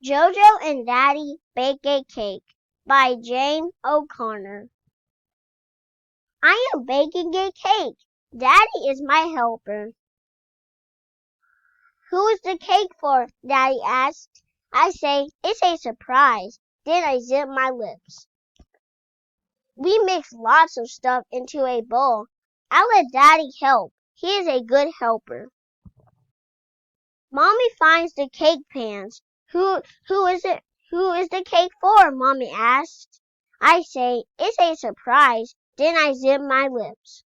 JoJo and Daddy Bake a Cake by Jane O'Connor. I am baking a cake. Daddy is my helper. Who is the cake for? Daddy asked. I say, it's a surprise. Then I zip my lips. We mix lots of stuff into a bowl. I'll let Daddy help. He is a good helper. Mommy finds the cake pans. Who is it? Who is the cake for? Mommy asked. I say, it's a surprise. Then I zip my lips.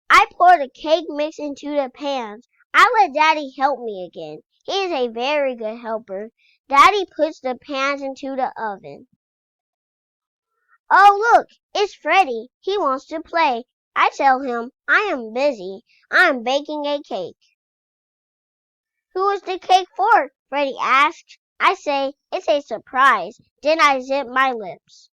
I pour the cake mix into the pans. I let Daddy help me again. He is a very good helper. Daddy puts the pans into the oven. Oh, look, it's Freddie. He wants to play. I tell him, I am busy. I am baking a cake. Who is the cake for? Freddie asked. I say, it's a surprise. Then I zip my lips.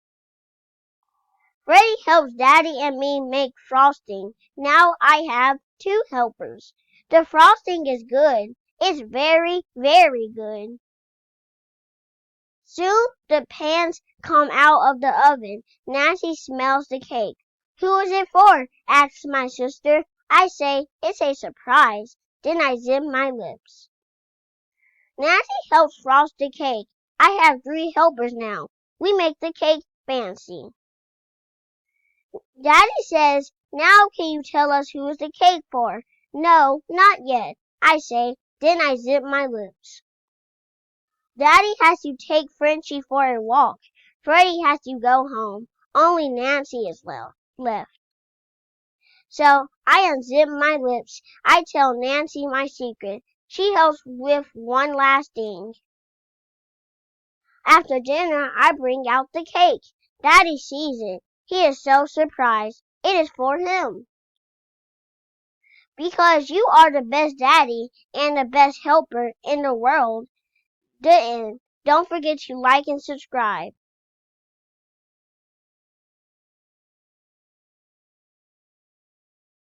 Freddie helps Daddy and me make frosting. Now I have 2 helpers. The frosting is good. It's very, very good. Soon the pans come out of the oven. Nancy smells the cake. Who is it for? Asks my sister. I say, it's a surprise. Then I zip my lips. Nancy helps frost the cake. I have 3 helpers now. We make the cake fancy. Daddy says, now can you tell us who is the cake for? No, not yet. I say, then I zip my lips. Daddy has to take Frenchie for a walk. Freddie has to go home. Only Nancy is left. So I unzip my lips. I tell Nancy my secret. She helps with one last thing. After dinner, I bring out the cake. Daddy sees it. He is so surprised. It is for him. Because you are the best daddy and the best helper in the world. The end. Don't forget to like and subscribe.